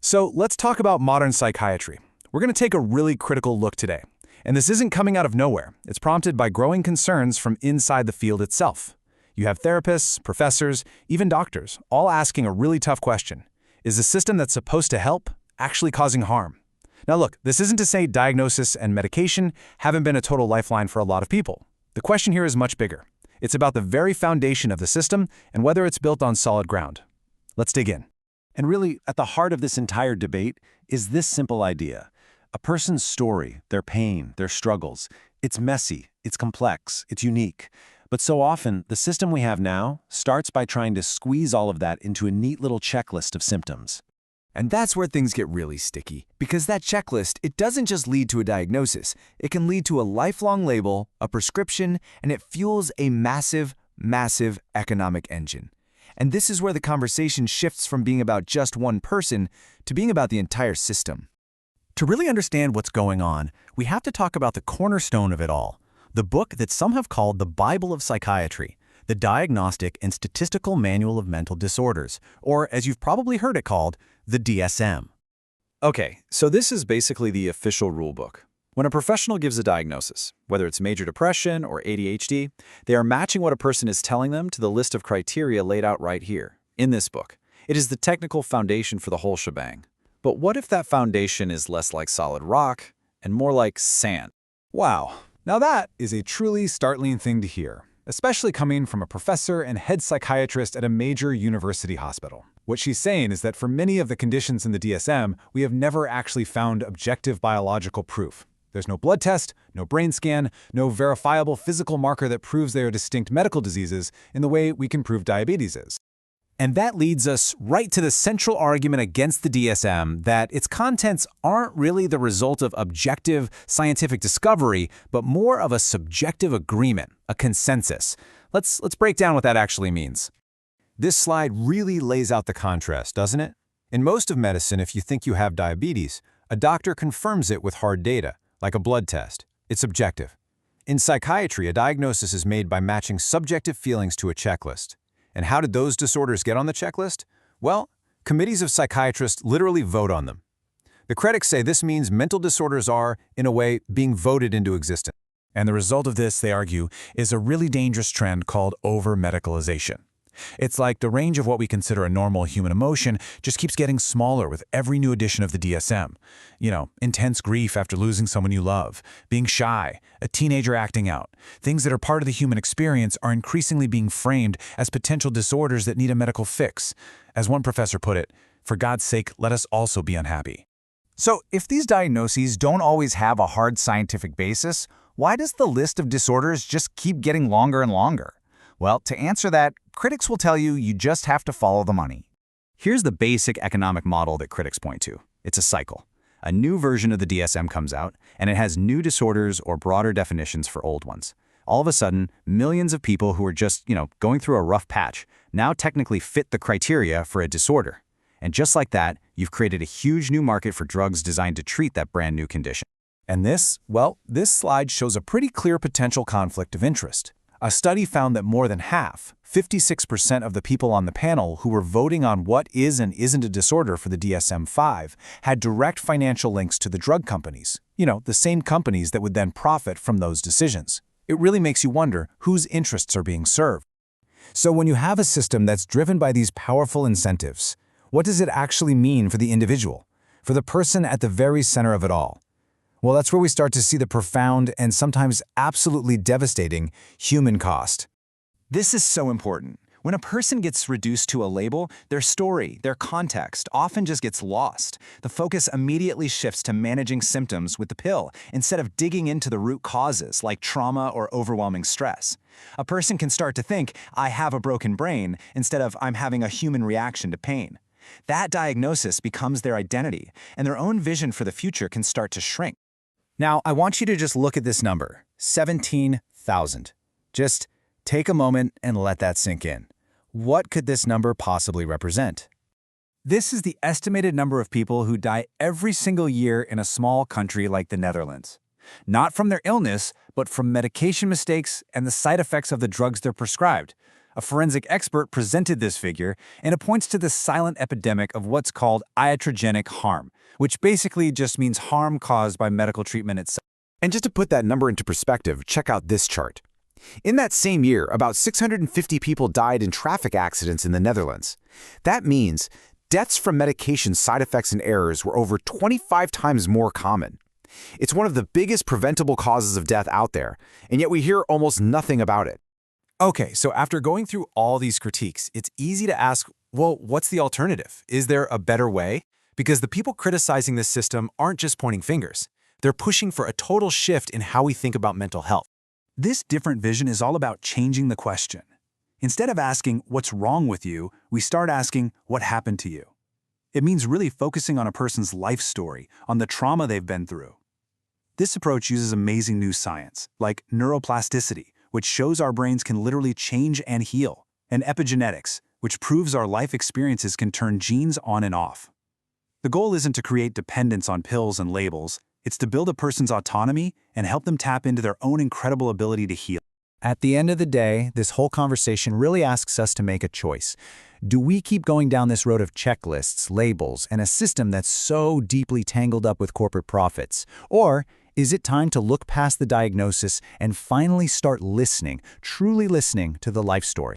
So let's talk about modern psychiatry. We're going to take a really critical look today. And this isn't coming out of nowhere. It's prompted by growing concerns from inside the field itself. You have therapists, professors, even doctors, all asking a really tough question. Is the system that's supposed to help actually causing harm? Now look, this isn't to say diagnosis and medication haven't been a total lifeline for a lot of people. The question here is much bigger. It's about the very foundation of the system and whether it's built on solid ground. Let's dig in. And really, at the heart of this entire debate is this simple idea. A person's story, their pain, their struggles, it's messy, it's complex, it's unique. But so often, the system we have now starts by trying to squeeze all of that into a neat little checklist of symptoms. And that's where things get really sticky, because that checklist, it doesn't just lead to a diagnosis. It can lead to a lifelong label, a prescription, and it fuels a massive, massive economic engine. And this is where the conversation shifts from being about just one person to being about the entire system. To really understand what's going on, we have to talk about the cornerstone of it all, the book that some have called the Bible of Psychiatry, the Diagnostic and Statistical Manual of Mental Disorders, or as you've probably heard it called, the DSM. Okay, so this is basically the official rulebook. When a professional gives a diagnosis, whether it's major depression or ADHD, they are matching what a person is telling them to the list of criteria laid out right here, in this book. It is the technical foundation for the whole shebang. But what if that foundation is less like solid rock and more like sand? Wow, now that is a truly startling thing to hear, especially coming from a professor and head psychiatrist at a major university hospital. What she's saying is that for many of the conditions in the DSM, we have never actually found objective biological proof. There's no blood test, no brain scan, no verifiable physical marker that proves they are distinct medical diseases in the way we can prove diabetes is. And that leads us right to the central argument against the DSM, that its contents aren't really the result of objective scientific discovery, but more of a subjective agreement, a consensus. Let's break down what that actually means. This slide really lays out the contrast, doesn't it? In most of medicine, if you think you have diabetes, a doctor confirms it with hard data, like a blood test. It's objective. In psychiatry, a diagnosis is made by matching subjective feelings to a checklist. And how did those disorders get on the checklist? Well, committees of psychiatrists literally vote on them. The critics say this means mental disorders are, in a way, being voted into existence. And the result of this, they argue, is a really dangerous trend called over-medicalization. It's like the range of what we consider a normal human emotion just keeps getting smaller with every new edition of the DSM. You know, intense grief after losing someone you love, being shy, a teenager acting out. Things that are part of the human experience are increasingly being framed as potential disorders that need a medical fix. As one professor put it, for God's sake, let us also be unhappy. So, if these diagnoses don't always have a hard scientific basis, why does the list of disorders just keep getting longer and longer? Well, to answer that, critics will tell you just have to follow the money. Here's the basic economic model that critics point to. It's a cycle. A new version of the DSM comes out, and it has new disorders or broader definitions for old ones. All of a sudden, millions of people who are just, going through a rough patch now technically fit the criteria for a disorder. And just like that, you've created a huge new market for drugs designed to treat that brand new condition. And this slide shows a pretty clear potential conflict of interest. A study found that more than half, 56% of the people on the panel who were voting on what is and isn't a disorder for the DSM-5 had direct financial links to the drug companies. The same companies that would then profit from those decisions. It really makes you wonder whose interests are being served. So when you have a system that's driven by these powerful incentives, what does it actually mean for the individual, for the person at the very center of it all? Well, that's where we start to see the profound and sometimes absolutely devastating human cost. This is so important. When a person gets reduced to a label, their story, their context often just gets lost. The focus immediately shifts to managing symptoms with the pill instead of digging into the root causes like trauma or overwhelming stress. A person can start to think, I have a broken brain, instead of I'm having a human reaction to pain. That diagnosis becomes their identity, and their own vision for the future can start to shrink. Now, I want you to just look at this number, 17,000. Just take a moment and let that sink in. What could this number possibly represent? This is the estimated number of people who die every single year in a small country like the Netherlands. Not from their illness, but from medication mistakes and the side effects of the drugs they're prescribed. A forensic expert presented this figure, and it points to the silent epidemic of what's called iatrogenic harm, which basically just means harm caused by medical treatment itself. And just to put that number into perspective, check out this chart. In that same year, about 650 people died in traffic accidents in the Netherlands. That means deaths from medication side effects and errors were over 25 times more common. It's one of the biggest preventable causes of death out there, and yet we hear almost nothing about it. Okay, so after going through all these critiques, it's easy to ask, well, what's the alternative? Is there a better way? Because the people criticizing this system aren't just pointing fingers. They're pushing for a total shift in how we think about mental health. This different vision is all about changing the question. Instead of asking, what's wrong with you, we start asking, what happened to you? It means really focusing on a person's life story, on the trauma they've been through. This approach uses amazing new science, like neuroplasticity, which shows our brains can literally change and heal, and epigenetics, which proves our life experiences can turn genes on and off. The goal isn't to create dependence on pills and labels, it's to build a person's autonomy and help them tap into their own incredible ability to heal. At the end of the day, this whole conversation really asks us to make a choice. Do we keep going down this road of checklists, labels, and a system that's so deeply tangled up with corporate profits? Or is it time to look past the diagnosis and finally start listening, truly listening to the life story?